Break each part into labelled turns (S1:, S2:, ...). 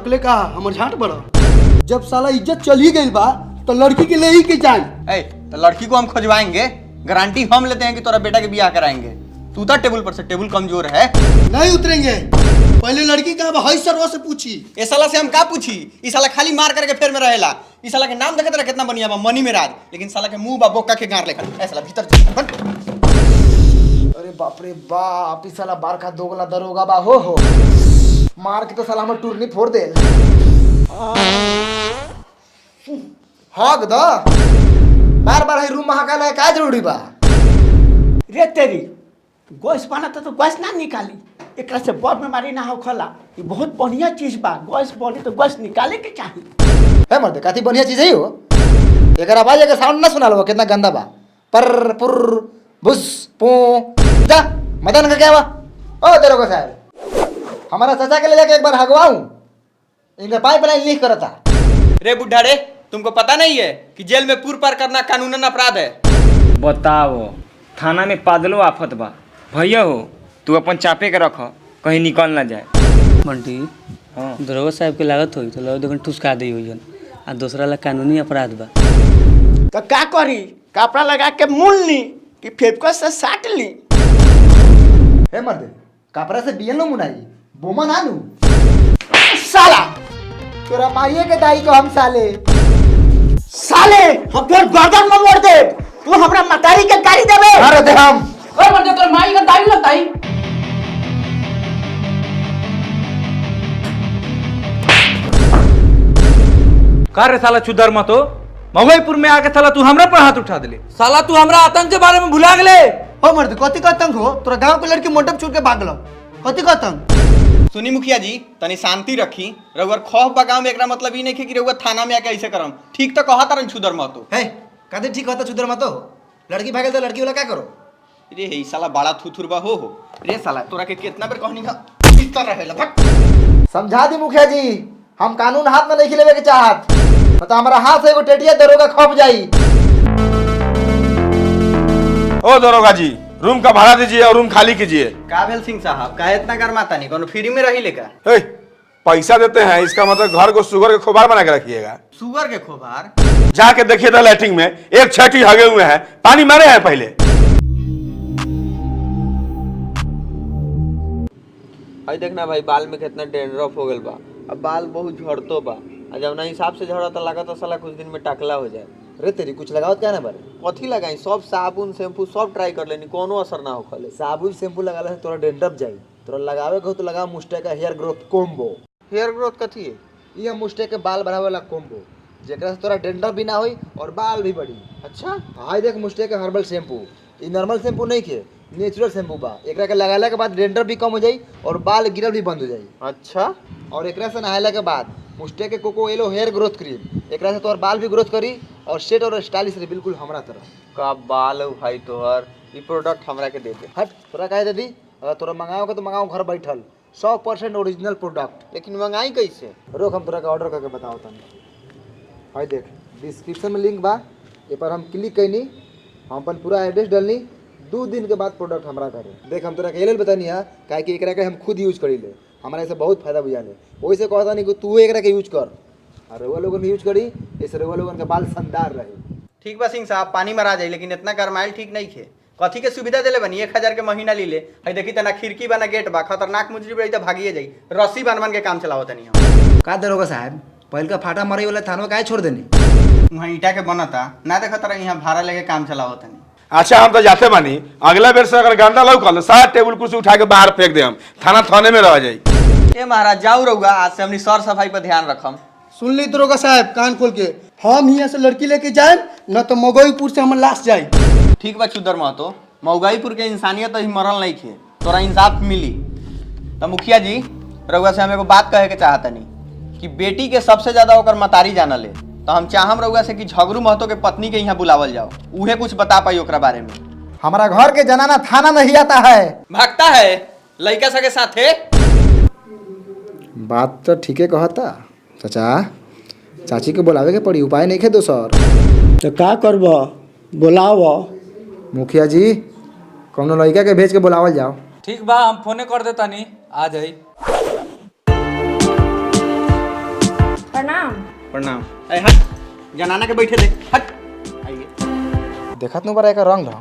S1: तकले का हमर झाट बड़ा। जब साला इज्जत चली गई बा तो लड़की के ले ही के जाए।
S2: तो लड़की को हम खोजवाएंगे, गारंटी हम लेते हैं कि तेरा बेटा के ब्याह कराएंगे। तू तो टेबल पर से टेबल कमजोर है,
S1: नहीं उतरेंगे। पहले लड़की का हई सरवा से पूछी।
S2: ये साला से हम का पूछी? इस साला खाली मार करके फेर में रहेला। इस साला के नाम देखे तेरा कितना बढ़िया बा, मनी में राज, लेकिन साला के मुंह बा बोका के गार लेखन। ऐ साला भीतर चल।
S3: अरे बाप रे बाप, इस साला बार का दोगला दरोगा बा हो मार के तो साला हमर टूरनी फोड़ दे। हक द बार बार है रूम महाकाल है का जरूरी बा?
S4: रे तेरी गैस बना तो गैस ना निकाली, एक से बड़ बीमारी ना हो खला। ये बहुत बढ़िया चीज बा, गैस बनी तो गैस निकाले के चाहिए।
S3: है मर्द काती बढ़िया चीज है हो। एक आवाज के साउंड ना सुना लो कितना गंदा बा। पर पुर बुस पू जा मदन का क्या बा? ओ दरोगा साहब, हमारा चाचा के ले जाके एक बार हगवाऊं, इनका पाइप लाइन लीक करता।
S2: रे बुढ़ा रे, तुमको पता नहीं है कि जेल में पूर पार करना कानूनन अपराध है?
S5: बताओ, थाना में पादलो आफत बा। भैया हो तू अपन चापे के रख, कहीं निकल ना जाए।
S6: बंटी,
S5: हाँ
S6: दरोगा साहब के लागत होई तो लोग देखन ठुसका दी होई आ दूसरा ला कानूनी अपराध बा।
S4: तो क्या करी, कपड़ा लगा के मूल ली कि फेफकस से साट ली?
S3: है मर्द कपड़ा से बियन लो मुनाई बोमा ना लू।
S4: साला
S3: तोरा मारिए के दाई को हम साले
S4: साले हम तोर गर्दन में मोड़ दे। तू हमरा मतारी के गाड़ी देबे?
S3: अरे दे हम
S7: ओए मर्दे तोर माई का दाढ़ी लगताई।
S8: का रे साला चुदर मत हो, मवईपुर में आके साला तू हमरा पर हाथ उठा दिले।
S7: साला तू हमरा आतंक के बारे में भुला गेले।
S1: हो मर्द कथी का तंग हो? तोरा गांव के लड़की मंडप छोड़ के भागल, कथी का तंग?
S2: सुनी मुखिया जी, तनी शांति रखी। रउअर खौफ बा गाँव में, एकरा मतलब ई नहीं है कि रउआ थाना में आके ऐसे करम। ठीक तो कहा तारन छुदर महतो।
S3: है कदे ठीक होता चुदर मत हो। लड़की भागे तो लड़की वाला क्या करो?
S2: रे हे साला बड़ा थुथुर बा हो। रे साला तोरा के कितना बेर कहनी का इतर रहेला भक।
S3: समझा दी मुखिया जी, हम कानून हाथ में नहीं खिलेवे के चाहत, तो हमारा हाथ से एगो टेटिया दरोगा खप जाई।
S9: ओ दरोगा जी, रूम का भाड़ा दीजिए और रूम खाली कीजिए।
S2: काबिल सिंह साहब का इतना गरमाता नहीं, कोनो फ्री में रही लेका?
S9: हे, पैसा देते हैं, इसका मतलब घर को शुगर के खोबार बना के रखिएगा।
S2: शुगर के खोबार?
S9: जाके देखिए था लैट्रिन में एक छठी हगे हुए हैं, पानी मारे हैं पहले।
S10: भाई देखना भाई, बाल में कितना डेंड्रफ हो गल बा। अब बाल बहुत झड़तो बा, और जब ना हिसाब से झड़ता लागत साला कुछ दिन में टकला हो जाए।
S3: रे तेरी कुछ लगावत क्या ना बारे?
S10: कथी लगाई, सब साबुन शैम्पू सब ट्राई कर लेनी, कोनो असर ना हो खले।
S3: साबुन शैम्पू लगाले से तोरा डेंड्रफ जाई। तोरा लगावे के हो तो लगा मुस्टे का hair growth combo.
S10: Hair growth कथी है?
S3: ये मुस्टे के बाल बढ़ावे वाला कोम्बो, जेकरा से तोरा डेंड्रफ भी ना होई और बाल भी बढ़ी।
S10: अच्छा,
S3: हाय देख मुस्टे के हर्बल शैम्पू, ये नॉर्मल शैम्पू नहीं के, नेचुरल शैम्पू बा। एकरा के लगाला के बाद डेंड्रफ भी कम हो जाई और बाल गिरल भी बंद हो जाई।
S10: अच्छा,
S3: और एकरा से नहायला के बाद मुस्टे के coco yellow hair growth cream, एकरा से तोर बाल भी ग्रोथ करी और सेट और स्टाइलिश रही, बिल्कुल हमरा तरह।
S10: का बाल हो भाई तोहर, ये प्रोडक्ट हमरा के दे दे।
S3: हट, तोरा कहे दे दी, अगर तोरा मंगाओगे तो मंगाओ घर बैठल, 100% ओरिजिनल प्रोडक्ट।
S10: लेकिन मंगाई कैसे?
S3: रोक हम तोरा का ऑर्डर करके बताओ तनी। हाय देख डिस्क्रिप्शन में लिंक बा, ए पर हम क्लिक कैनी, हम अपन पूरा एड्रेस डालनी, 2 दिन के बाद प्रोडक्ट हमरा करे। देख हम तोरा के बतानी है, काहे कि एकरा के हम खुद यूज करी ले, हमारा ऐसे बहुत फायदा बुझाले। वही से कहता नहीं कि तू एकरा के यूज कर, और रउआ लोगन यूज करी, इससे रउआ लोगन के बाल शानदार रहे।
S2: ठीक बा सिंह साहब, पानी मरा जाए, लेकिन इतना गरमाइल ठीक नहीं खे। कथी के सुविधा दिले बनी? 1000 के महीना ली ले। है देखी तना खिड़की बना गेट बा, खतरनाक मुजरिम रही तो भागिए जाई। रस्सी बन बन के काम चलाओ तनी हम।
S3: का दरोगा साहब, पहल का फाटा मरई वाला थानवा काहे छोड़ देनी?
S2: वहाँ ईटा के बनता ना, देखा तरह यहाँ भाड़ा लेके काम चलाओ तनी।
S9: अच्छा हम तो जाते बानी, अगला बेर से अगर गंदा लौकल सारा टेबल कुर्सी उठा के बाहर फेंक दे, हम थाने में रह जाई।
S2: ए महाराज जाऊ रहुआ, आज से हमनी सर सफाई पर ध्यान रखम।
S1: सुन ली दरोगा साहब कान खोल के, हम यहाँ से लड़की लेके जाए न तो मगोईपुर से हम लाश जाए।
S2: ठीक बा चुदर महतो, मऊगाईपुर के इंसानियत तो ही मरल नहीं खे, तोरा इंसाफ मिली। तो मुखिया जी रउआ से हम एगो बात कहे के चाहतनी कि बेटी के सबसे ज्यादा ओकर मतारी जानल है, तो हम चाहम रउआ से कि झगड़ू महतो के पत्नी के यहाँ बुलावल जाओ, उहे कुछ बता पाई ओकरा बारे में।
S3: हमारा घर के जनाना थाना नहीं आता है,
S2: भागता है लड़का सके साथे।
S3: बात तो ठीक है कहता चाचा, चाची के बुलावे के पड़ी, उपाय नहीं खे दोसर।
S4: तो का करब, बुलाओ।
S3: मुखिया जी कौनो लड़का के भेज के बुलावल जाओ।
S8: ठीक बा, हम फोने कर देता नहीं, आ जाई।
S11: प्रणाम।
S2: प्रणाम। ए हट, जनाना के बैठे दे, हट। आइए।
S3: देखत नु बड़ा एकर रंग रहा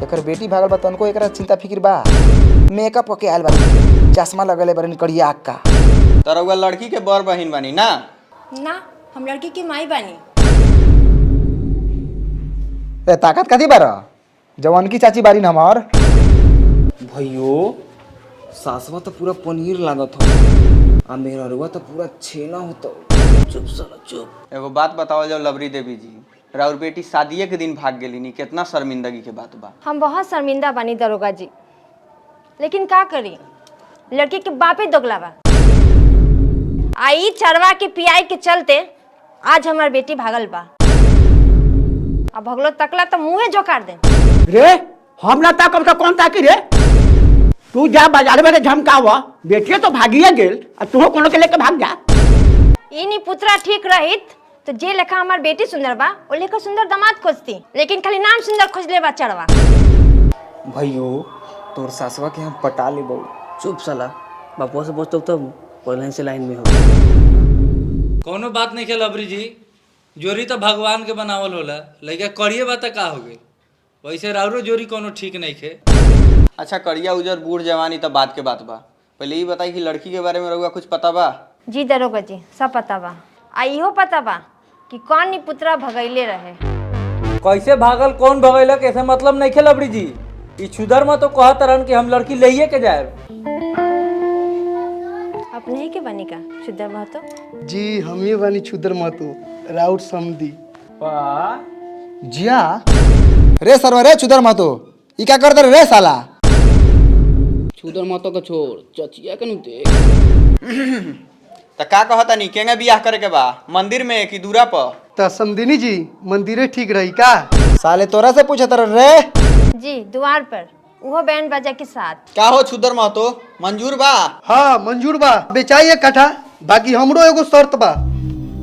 S3: एकर बेटी भागल बा तनको एकरा चिंता फिक्र बा। मेकअप होके आयल बा, चश्मा लगले बरन करिया अक्का।
S2: तो रउआ लड़की के बड़ बहिन बानी ना?
S11: ना, हम लड़की की माई बानी।
S3: ए ताकत कथी बारा जवान की चाची बारी न हमार।
S5: भैयो सासवा तो पूरा पनीर लागत हो आ मेरा रुआ तो पूरा छेना होता। चुप साला चुप।
S2: एगो बात बताओ जाओ लवरी देवी जी, राउर बेटी शादीए के दिन भाग गेली नी, कितना शर्मिंदगी के बात बा।
S11: हम बहुत शर्मिंदा बानी दरोगा जी, लेकिन का करी, लड़की के बापे दोगला बा। आई चरवा के पियाई के चलते आज हमार बेटी भागल बा। अब भगलो तकला तो मुंहे जोकार दे।
S4: रे हम ना ताकब तो कौन ताकी रे? तू जा बाजार में झमकावा, बेटिए तो भागिए गेल और तू कोनो के लेके भाग जा।
S11: इनी पुत्रा ठीक रहित तो जे लेखा हमार बेटी सुंदर बा ओ लेखा सुंदर दामाद खोजती, लेकिन खाली नाम सुंदर खोजले बा चढ़वा।
S5: भैयो तोर सासवा के हम पटा ले बहु।
S6: चुप साला, बापुआ से पूछतो तब पहले से लाइन में हो।
S7: कोनो बात नहीं खेल अबरी जी, जोरी तो भगवान के बनावल होला, लइका करिए बात का हो गए, वैसे राउरो जोरी कोनो ठीक नहीं खे।
S2: अच्छा करिया उजर बूढ़ जवानी तो बात के बात बा, पहले ये बताई कि लड़की के बारे में रउआ कुछ पता बा?
S11: जी दरोगा जी, सब पता बा। आ इहो पता बा कि कौन नी पुत्रा भगैले रहे।
S7: कैसे भागल कौन भगैला कैसे मतलब नहीं खेल अबरी जी। ई छुदर में तो कहत रहन कि हम लड़की लइए के जाए।
S11: अपने ही के बनी का शुद्ध महतो?
S1: जी हम ही बानी छुदर महतो, राउत समधी।
S3: जिया रे सरवा रे चुदर महतो ई क्या करत रे साला?
S6: छुदर मातो का छोड़ चचिया के नु देख।
S2: तो का कहता नी केंगे बियाह करे के बा, मंदिर में कि दूरा पर?
S1: तो समधिनी जी मंदिरे ठीक रही का?
S3: साले तोरा से पूछत रे।
S11: जी द्वार पर, वो बैंड बाजा के साथ।
S2: का हो छुदर महतो, मंजूर बा?
S1: हाँ मंजूर बा, बेचाई एक कट्ठा, बाकी हमरो एगो शर्त बा।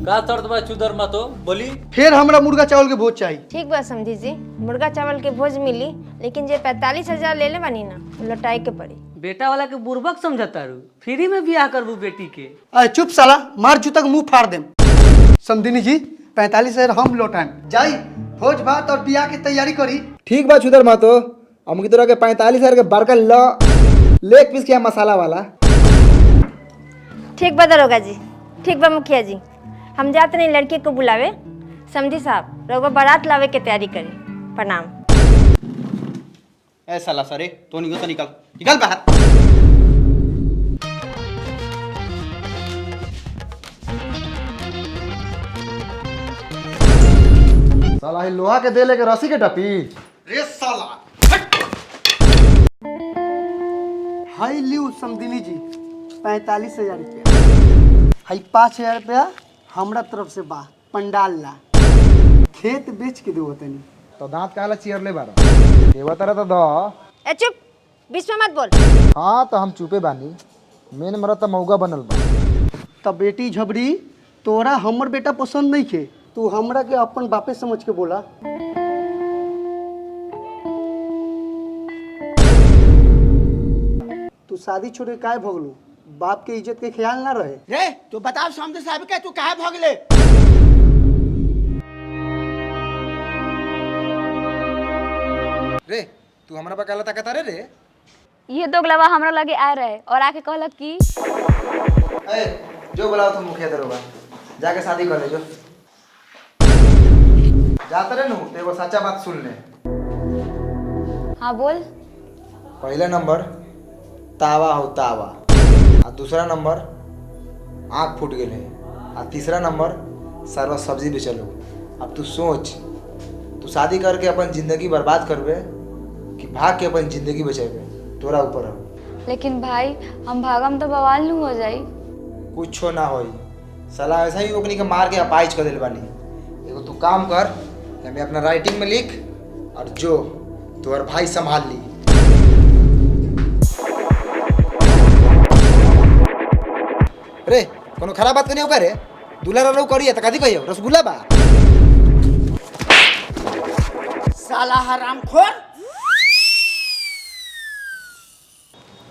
S7: का शर्त बा छुदर मातो बोली?
S1: फिर हमरा मुर्गा चावल के भोज चाहिए।
S11: ठीक बा समझी जी, मुर्गा चावल के भोज मिली, लेकिन जे 45,000 ले ले बानी ना लौटाई के पड़ी।
S6: बेटा वाला के बुर्बक समझता रू, फ्री में बियाह करबू बेटी के।
S1: अरे चुप साला, मार जूता के मुंह फाड़ देम। समधिनी जी 45,000 हम लौटाएं। जाई भोज भात और बियाह की तैयारी करी।
S3: ठीक बा छुदर महतो, हम की तरह के 45,000 के बड़का लेग पीस किया मसाला वाला।
S11: ठीक बा दरोगा जी, ठीक बा मुखिया जी, हम जाते नहीं लड़के को बुलावे। समझी साहब रउआ बारात लावे के तैयारी करी। प्रणाम।
S2: ए साला सरे तो निकल, तो निकल बाहर।
S3: साला ही लोहा के दे लेके रस्सी के टपी।
S1: रे साला हाई लियो समधिनी जी 45,000 रुपया। हाई 5,000 रुपया हमरा तरफ से बा, पंडाल ला खेत बेच के देवो तनी।
S3: तो दांत काला चीर ले बारा देवा तरह तो दो।
S11: ए चुप, बीच में मत बोल।
S3: हाँ तो हम चुपे बानी, मेन मरा तो मौगा बनल बा।
S1: तब बेटी झबरी तोरा हमर बेटा पसंद नहीं खे, तू हमरा के अपन बापे समझ के बोला। तू शादी छोड़ के काहे भगलू? बाप के इज्जत के ख्याल ना रहे?
S4: रे तू बताओ समझे साहब के तू काहे भगले?
S3: रे तू हमरा पर काला ताकत रे?
S11: ये दोगलावा हमरा लगे आ रहे और आके कहलक कि
S3: ए जो बुलाओ तुम मुखिया दरोगा, जाके शादी कर ले जो। जाते रहे नु तो एगो सच्चा बात सुन ले।
S11: हाँ बोल।
S3: पहला नंबर तावा हो तावा, और दूसरा नंबर आँख फूट गए, और तीसरा नंबर सरवा सब्जी बेचलो। अब तू सोच, तू शादी करके अपन जिंदगी बर्बाद करबे कि भाग के अपन जिंदगी बचेबे, तोरा ऊपर है।
S11: लेकिन भाई हम भागम तो बवाल नहीं हो जाई।
S3: कुछो ना होई, साला ऐसा ही ओकनी के मार के अपाइज कर दिल बानी। एगो तू काम कर, हमें अपना राइटिंग में लिख और जो तोहर भाई संभाल ली। रे कोनो खराब बात नहीं रे, दूल्हा रो करिए त कथी कहियो रसगुल्ला बा।
S4: साला हरामखोर।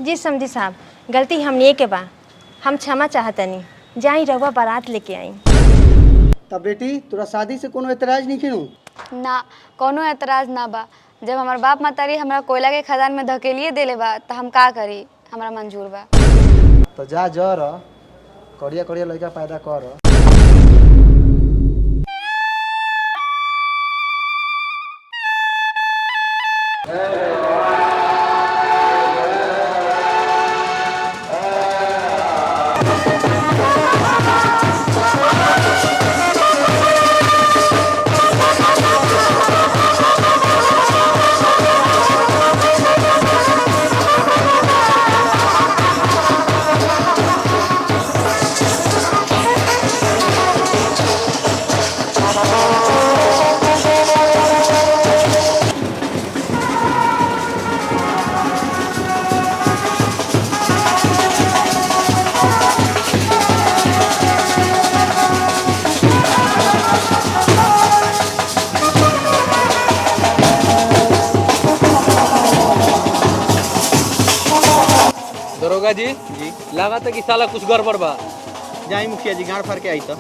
S11: जी समझी साहब, गलती हमने के बा, हम क्षमा चाहतनी, जाई रउआ बारात लेके आई।
S1: तब बेटी तोरा शादी से कोनो एतराज नहीं खेनू?
S12: ना, कोनो एतराज ना बा। जब हमार बाप मातारी हमरा कोयला के खदान में धकेलिए देले बा तो हम का करी, हमरा मंजूर बा।
S3: तो जा जर करिया करिया लड़का पैदा कर।
S7: दरोगा जी लगा था कि साला कुछ गड़बड़ बा।
S2: जाई मुखिया जी गाड़ फाड़ के आई तो।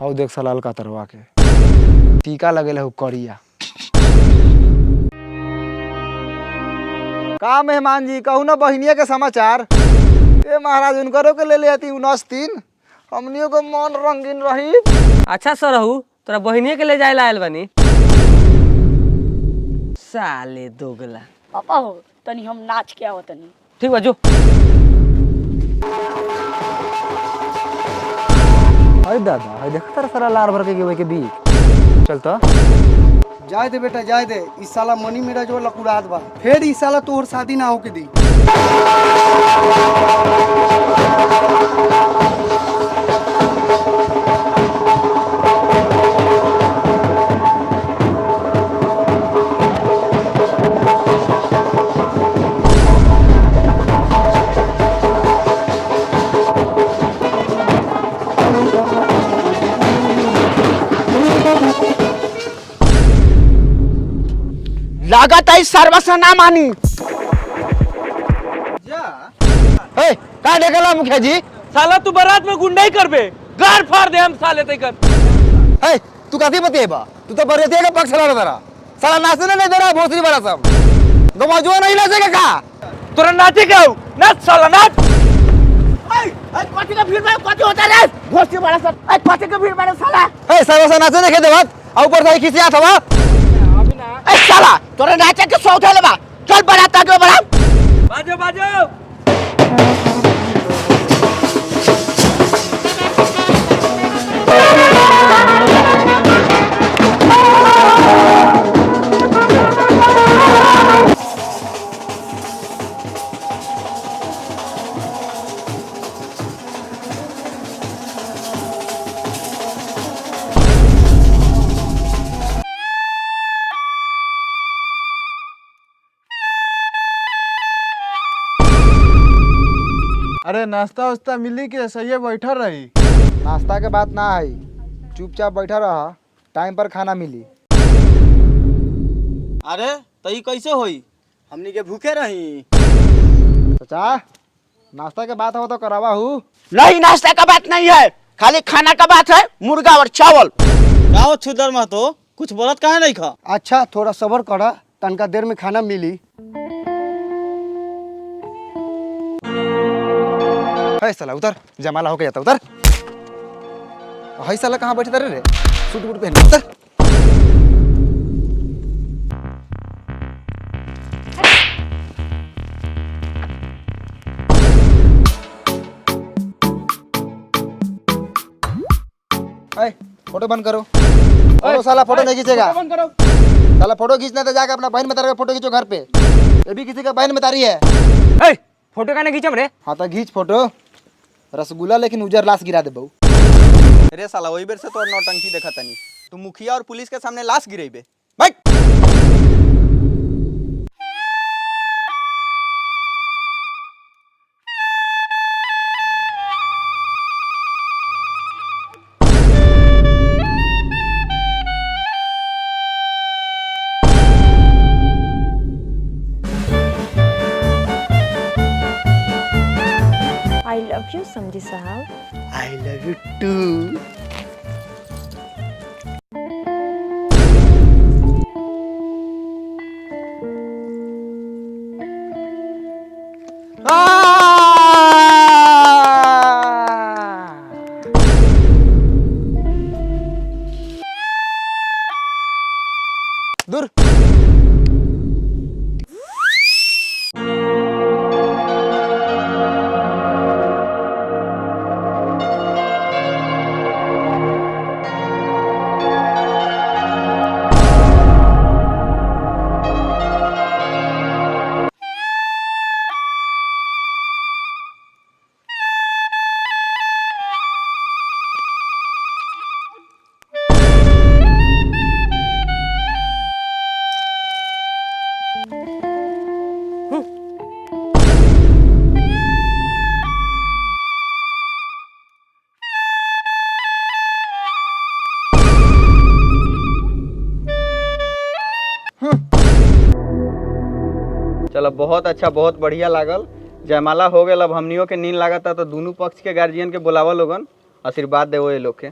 S3: हौ देख सलाल का तरवा के टीका लगेल है करिया। का मेहमान जी कहू ना बहनिया के समाचार। ए महाराज उनकरो के ले ले आती 19 हमनियों को मन रंगीन रही।
S10: अच्छा सरहू तोरा बहिनी के ले जाए ला आयल बनी। साले दोगला।
S13: पापा हो तनी हम नाच के आवत तनी।
S10: ठीक बा जो।
S3: अरे दादा अरे देखा तारा सारा लार भर के बीच चल तो।
S1: जाए दे बेटा जाए दे, इस साला मनी मेरा जो लकुड़ात बा, फिर इस साला तोहर शादी ना होके दी।
S4: लागत है सर्वस ना मानी।
S3: का देखला मुखिया जी?
S7: साला तू बारात में गुंडाई करबे, गाड़ फाड़ दे हम साले तैकर।
S3: ए तू काती बतेबा? तू तो बरियतिया का पक्ष लड़ा दरा। साला नाचने नहीं दे रहा भोसरी वाला सब। गमाजुआ नहीं नाचेगा का?
S7: तोरा नाचे क्या हो? नाच साला नाच।
S4: कथी का भीड़ में कथी होता रे? घोस्ती बड़ा सब। कथी का भीड़ में साला?
S3: ए सर्वसा नाचे देखे दे बात। आ ऊपर से खिसिया था
S4: ए साला तोरे नाचे के शौक है बा। चल बारात आगे बढ़ा।
S7: बाजो बाजो।
S3: अरे नाश्ता वास्ता मिली के सही बैठा रही। नाश्ता के बात ना आई, चुपचाप बैठा रहा, टाइम पर खाना मिली।
S2: अरे तो ई कैसे होई? हमनी के भूखे रही।
S3: चाचा नाश्ता के बात हो तो करावा हूँ।
S4: नहीं नाश्ता का बात नहीं है, खाली खाना का बात है। मुर्गा और चावल।
S2: गाँव छुदर में तो कुछ बोलत काहे नहीं खा?
S1: अच्छा थोड़ा सबर करा, तनका देर में खाना मिली।
S3: है साला उतर, जमाला होके जाता उतर। है साला कहाँ बैठे रे? सूट बूट पहन उतर। फोटो बंद करो। और साला फोटो नहीं खींचेगा।
S5: बंद करो।
S3: साला फोटो खींचना तो जाकर अपना बहन मतारी का फोटो खींचो घर पे। ये भी किसी का बहन मतारी है।
S5: ए फोटो का नहीं खींचम रे।
S3: हाँ तो खींच फोटो। रसगुल्ला लेकिन उजर लाश गिरा दे बहू।
S2: रे साला वही बेर से तोर नौटंकी देखा तनी। तू मुखिया और पुलिस के सामने लाश गिरेबे। बैठ।
S11: I love you, समझी साहब।
S1: I love you too.
S3: दूर।
S2: चलो बहुत अच्छा, बहुत बढ़िया लागल। जयमाला हो गया। अब हमनियों के नींद लागता तो दोनों पक्ष के गार्जियन के बुलावा लोगन, आशीर्वाद देवो ये लोग के।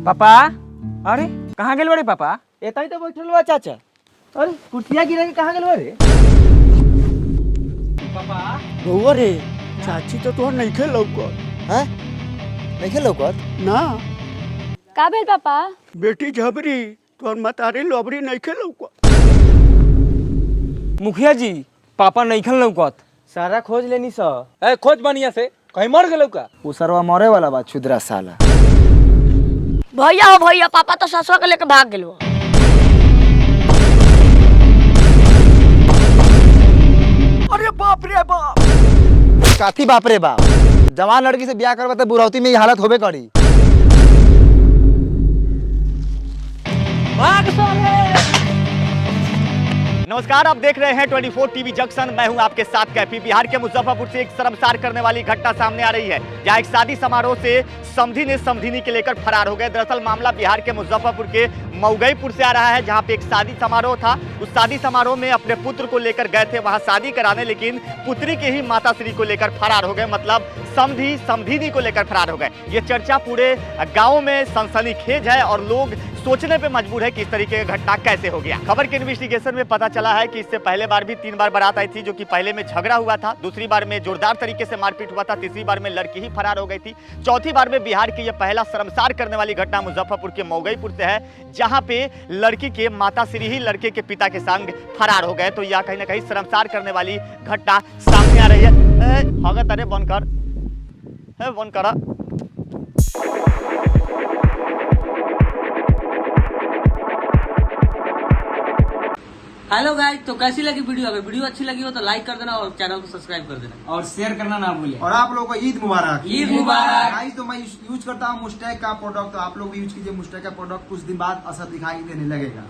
S5: पापा अरे कहाँ गेल बड़े पापा?
S4: एता ही तो बैठल बा चाचा। अरे कुर्सिया गिरा के कहाँ गेल बा रे?
S5: पापा
S4: रहुआ रे चाची तो तोहर नहीं खेल लौकत।
S3: हैं? नहीं खेल लौकत?
S4: ना
S12: का भेल पापा?
S4: बेटी झबरी तोहर मतारी लोबरी नहीं खेल लौकत।
S5: मुखिया जी पापा नहीं खेल लौकत।
S4: सारा खोज लेनी सा।
S8: ए खोज बढ़िया से, कहीं मर गेलौ का?
S3: वो सरवा मरे वाला बा छुद्रा साला।
S13: भैया हो भैया, पापा तो ससुर के लेके भाग गेलो।
S4: अरे बाप रे बाप।
S3: काथी बाप रे बाप। जवान लड़की से ब्याह करवा तो बुढ़ौती में ही हालत होबे करी।
S14: नमस्कार, आप देख रहे हैं 24 टीवी जंक्शन। मैं हूं आपके साथ कैफी। बिहार के मुजफ्फरपुर से एक शर्मसार करने वाली घटना सामने आ रही है, जहां एक शादी समारोह से समधी ने समधिनी के लेकर फरार हो गए। दरअसल मामला बिहार के मुजफ्फरपुर के मऊगईपुर से आ रहा है, जहां पे एक शादी समारोह था। उस शादी समारोह में अपने पुत्र को लेकर गए थे वहां शादी कराने, लेकिन पुत्री के ही माताश्री को लेकर फरार हो गए। मतलब समधी समधिनी को लेकर फरार हो गए। ये चर्चा पूरे गाँव में सनसनीखेज है और लोग सोचने पे मजबूर है कि इस तरीके की घटना कैसे हो गया। खबर के इन्वेस्टिगेशन में पता चला है कि इससे पहले बार भी 3 बार बारात आई थी, जो कि पहले में झगड़ा हुआ था, दूसरी बार में जोरदार तरीके से मारपीट हुआ था, तीसरी बार में लड़की ही फरार हो गई थी, चौथी बार में बिहार की यह पहला शर्मसार करने वाली घटना मुजफ्फरपुर के मऊगईपुर से है, जहां पे लड़की के माताश्री ही लड़के के पिता के संग फरार हो गए। तो यह कहीं ना कहीं शर्मसार करने वाली घटना सामने आ रही है। भगत अरे बंद कर, बंद करा।
S10: हेलो गाइस, तो कैसी लगी वीडियो? अगर वीडियो अच्छी लगी हो तो लाइक कर देना और चैनल को सब्सक्राइब कर देना
S5: और शेयर करना ना भूलिए।
S3: और आप लोगों को ईद मुबारक।
S10: ईद मुबारक।
S3: गाइस, तो मैं यूज करता हूँ मुस्टैक का प्रोडक्ट, तो आप लोग भी यूज कीजिए मुस्टैक का प्रोडक्ट। कुछ दिन बाद असर दिखाई देने लगेगा।